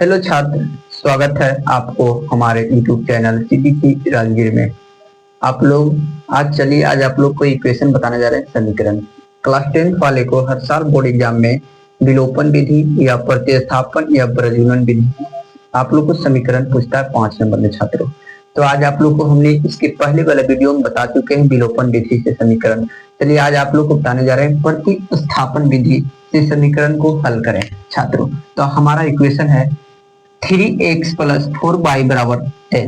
Hello छात्र, स्वागत है आपको हमारे YouTube चैनल सीबीसी राजगीर में। आप लोग आज आप लोग को इक्वेशन बताने जा रहे हैं। समीकरण क्लास 10 वाले को हर साल बोर्ड एग्जाम में विलोपन विधि या प्रतिस्थापन या प्रजनन विधि आप लोग को समीकरण पूछता है 5 नंबर में छात्रों। तो आज आप लोग को हमने इसके पहले वाले वीडियो में बता चुके हैं विलोपन विधि से समीकरण। चलिए आज आप लोग को बताने जा रहे हैं प्रतिस्थापन विधि से समीकरण को हल करें छात्रों। तो हमारा इक्वेशन है 3x प्लस 4y बराबर 10।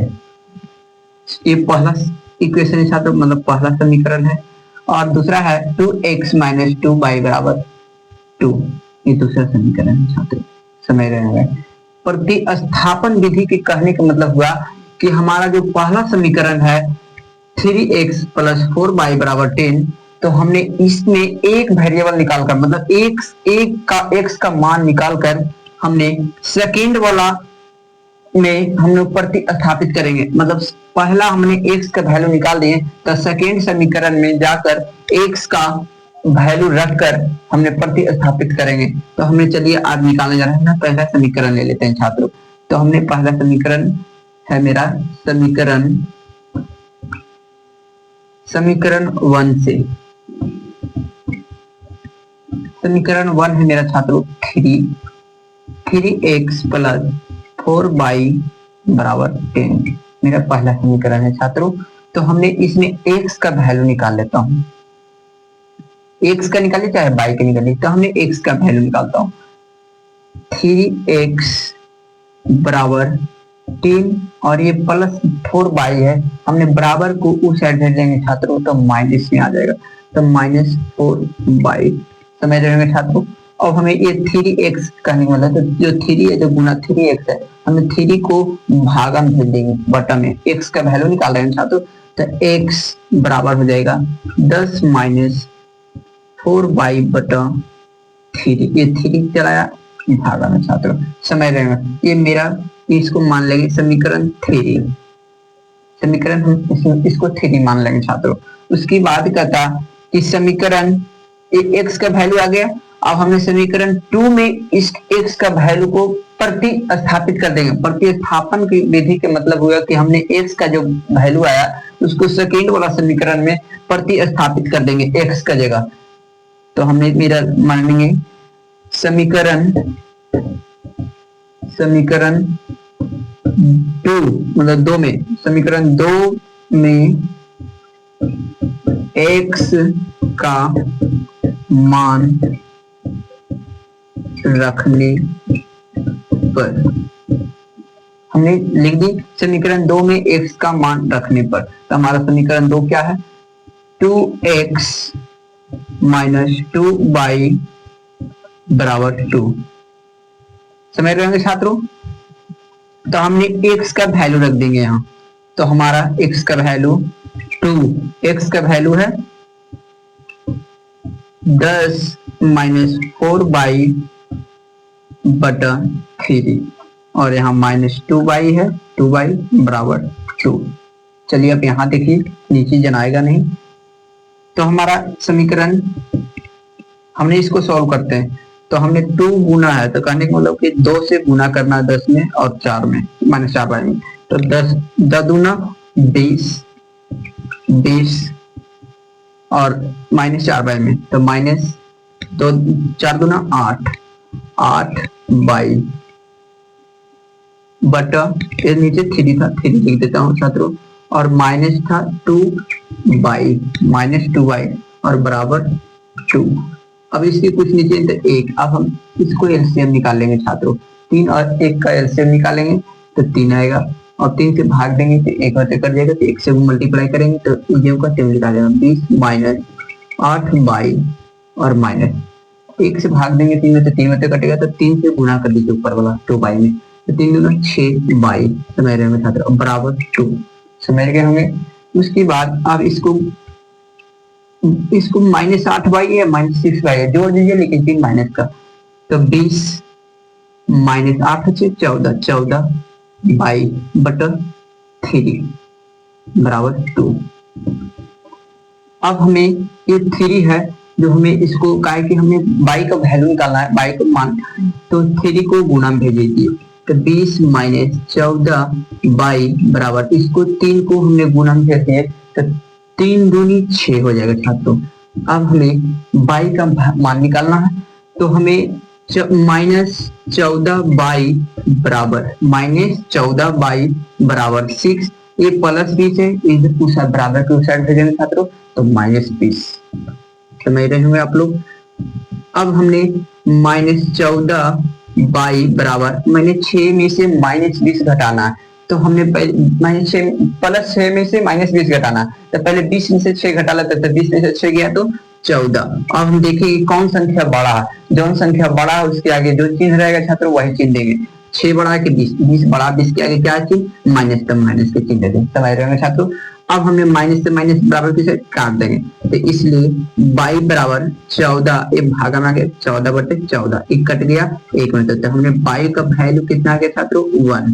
ये पहला इक्वेशन है छात्रों, मतलब पहला समीकरण है। और दूसरा है 2x माइनस 2y बराबर 2। ये दूसरा समीकरण है छात्रों, समझ रहे हैं। प्रतिस्थापन विधि के कहने का मतलब हुआ कि हमारा जो पहला समीकरण है 3x प्लस 4y बराबर 10, तो हमने इसमें एक वेरिएबल निकालकर मतलब x का मान निकालकर हमने सेकेंड वाला में हम लोग प्रतिस्थापित करेंगे। मतलब पहला हमने x का वैल्यू निकाल दिए, तो सेकेंड समीकरण में जाकर x का वैल्यू रखकर हमने प्रतिस्थापित करेंगे। तो हमने चलिए आज निकालने जा रहे हैं ना, पहला समीकरण ले लेते हैं छात्रों। तो हमने पहला समीकरण है मेरा समीकरण 1 से समीकरण 1 है मेरा छात्रों 3x प्लस 4y बराबर 10 मेरा पहला समीकरण है छात्रों। तो हमने इसमें x का वैल्यू निकाल लेता हूं, x का निकालिए चाहे y का निकालिए। तो हमने x का वैल्यू निकालता हूं 3x बराबर 10 और ये प्लस 4y है, हमने बराबर को उस साइड भेज देंगे छात्रों, तो माइनस में आ जाएगा। तो माइनस 4y, समझ रहे होंगे छात्रों। अब हमें ये 3x कहने वाला है, तो जो 3 है जो गुना 3x है, हमें 3 को भागा में भेज देंगे बटा में। x का वैल्यू निकाल रहे हैं छात्रों, तो x बराबर हो जाएगा 10 माइनस 4y बटा 3। ये 3 चलाया भागा में छात्रों, समझ रहे हैं। ये मेरा इसको मान लेंगे समीकरण 3, समीकरण हम इसको 3 मान लेंगे छात्रों। उसकी बात करता कि समीकरण x का वैल्यू आ गया। अब हमने समीकरण 2 में इस x का वैल्यू को प्रतिस्थापित कर देंगे। प्रतिस्थापन की विधि के मतलब हुआ कि हमने x का जो वैल्यू आया उसको सेकेंड वाला समीकरण में प्रतिस्थापित कर देंगे x का जगह। तो हमने मेरा मानेंगे समीकरण 2 मतलब 2 में, समीकरण 2 में x का मान रखने पर हमने लिख दी समीकरण 2 में x का मान रखने पर। तो हमारा समीकरण 2 क्या है 2x माइनस 2y बराबर 2, समझ रहे होंगे छात्रों। तो हमने x का वैल्यू रख देंगे यहाँ। तो हमारा x का वैल्यू 2, x का वैल्यू है 10 माइनस 4y बटा 3 और यहाँ माइनस 2y है, 2y बराबर 2। चलिए अब यहाँ देखिए नीचे जनाएगा नहीं। तो हमारा समीकरण हमने इसको सॉल्व करते हैं। तो हमने 2 गुना है, तो कहने का मतलब कि 2 से गुना करना है 10 में और 4 में माइनस 4 में। तो 10 दूना 20 और माइनस 4 में, तो माइनस 2 4 दूना 8 बाई बटा ये नीचे 3 था, 3 लिख देता हूँ छात्रों, और माइनस था 2 बाई माइनस 2y और बराबर 2। अब इसके कुछ नीचे तो 1। अब हम इसको एलसीएम निकालेंगे छात्रों, 3 और 1 का एलसीएम निकालेंगे तो 3 आएगा, और 3 से भाग देंगे तो 1 होते कर जाएगा, तो 1 से मल्टीप्लाई करेंगे तो उज्जैन का टेबल निकाल जाएगा 20 माइनस 8 बाई और माइनस 1 से भाग देंगे 3 में तो 3 होते कटेगा, तो 3 से गुना कर दीजिए ऊपर वाला 2 बाई में, तो 3 दूना 6 बाई, समझ रहे होंगे छात्रों, बराबर 2, समझ गए होंगे। उसके बाद अब इसको माइनस 8 बाई है माइनस 6 बाई है, जोड़ दीजिए लेकिन 3 माइनस का, तो 20 माइनस 8 से 14 बाई बटा 3 बराबर 2। अब हमें ये 3 है जो हमें इसको कहा कि हमें बाई का वैल्यू निकालना है, बाई को मान, तो 3 को गुणा में भेज दीजिए। तो 20 माइनस 14 बराबर, इसको 3 को हमने गुणा करते हैं तो 3 दूनी 6 हो जाएगा छात्रों। अब हमें बाई का मान निकालना है, तो हमें -14 6, ये प्लस 20 है, उस बराबर के उस साइड भेजेंगे छात्रों तो -20 समझ रहे होंगे आप लोग। अब हमने -14 बराबर, मैंने 6 में से -20 घटाना है, तो हमने +6 में से -20 घटाना है, तो पहले 20 में से 6 घटा लेते, तो 20 में से 6 गया तो 14। अब हम देखेंगे कौन संख्या बड़ा है, जो संख्या बड़ा है उसके आगे जो चिन्ह रहेगा छात्रों वही चिन्ह देंगे। 6 बड़ा कि 20, 20 बड़ा, 20 के आगे क्या चिन्ह, माइनस, तो माइनस के चिन्ह देंगे, समझ रहे होंगे छात्रों। अब हमने माइनस से माइनस बराबर किसे काट देंगे, तो इसलिए 22 बराबर 14, एक भागा में आ गया 14/14, एक कट गया एक में, तो हमने 22 का वैल्यू कितना आ गया छात्रों 1,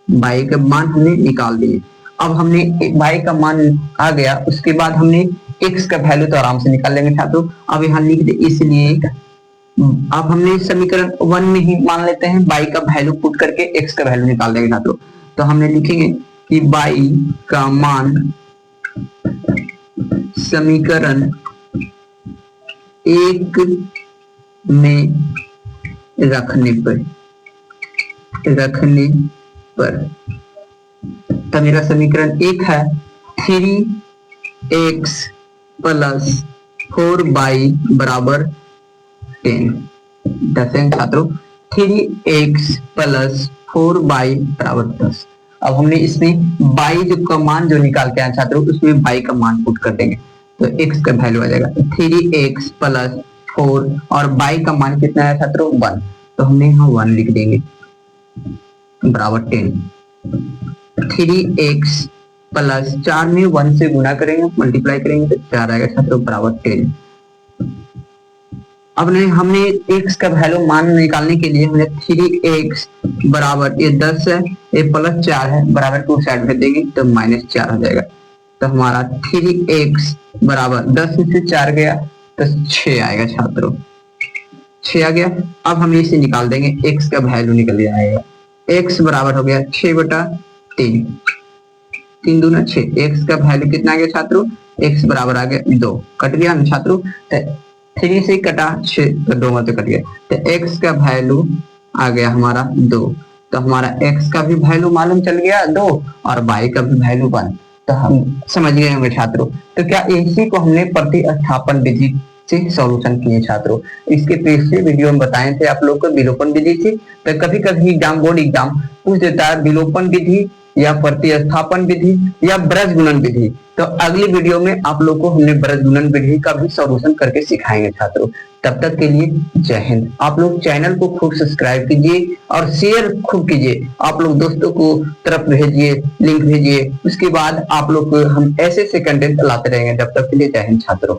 22 का मान हमने निकाल दिए। अब हमने 22 का मान आ गया, उसके बाद हमने x का वैल्यू तो आराम से निकाल लेंगे छात्रों। अब यहाँ लिख दे, इसलिए अब हमने समीकरण 1 में ही मान लेते हैं, 22 का वैल्यू पुट करके x का वैल्यू निकाल देंगे छात्रों। तो हमने लिखेंगे कि 22 का मान समीकरण 1 में रखने पर तो मेरा समीकरण 1 है 3x + 4y बराबर 10। दसें छात्रों, 3x + 4y बराबर 10। अब हमने इसमें y जो का मान जो निकाल के आए छात्रों, उसमें y का मान पुट कर देंगे, तो x का वैल्यू आ जाएगा 3x + 4 और y का मान कितना है छात्रों 1, तो हमने यहाँ 1 लिख देंगे बराबर 10। 3x + 4 में 1 से गुणा करेंगे, मल्टीप्लाई करेंगे तो 4 आएगा छात्रों बराबर 10। अब हमने x का वैल्यू मान निकालने के लिए हमने 3x बराबर, ये 10 है, ये +4 है, बराबर टू साइड में देंगे तो -4 हो जाएगा। तो हमारा 3x बराबर 10 में से 4 गया तो 6 आएगा छात्रों, 6 आ गया। अब हम इसे निकाल देंगे, x का वैल्यू निकल आएगा, x बराबर हो गया 6/3, 3 दूना 6, x का वैल्यू कितना आ गया छात्रों, x बराबर आ गया 2, कट गया ना छात्रों, तो 3 से कटा 6 तो 2 में तो कट गया, तो x का वैल्यू आ गया हमारा 2, तो हमारा x का भी वैल्यू मालूम चल गया 2 और y का भी वैल्यू 1, तो हम समझ गए होंगे छात्रों। तो क्या इसी को हमने प्रतिस्थापन विधि से सॉल्यूशन किए छात्रों। इसके पिछले वीडियो में बताए थे आप लोग को विलोपन विधि से, तो कभी कभी बोर्ड एग्जाम पूछ देता है विलोपन विधि या प्रतिस्थापन विधि या ब्रज गुणन विधि, तो अगली वीडियो में आप लोग को हमने ब्रज गुणन विधि का भी सॉल्यूशन करके सिखाएंगे छात्रों। तब तक के लिए जय हिंद। आप लोग चैनल को खूब सब्सक्राइब कीजिए और शेयर खूब कीजिए, आप लोग दोस्तों को तरफ भेजिए, लिंक भेजिए, उसके बाद आप लोग को हम ऐसे कंटेंट लाते रहेंगे। जब तक के लिए जय हिंद छात्रों।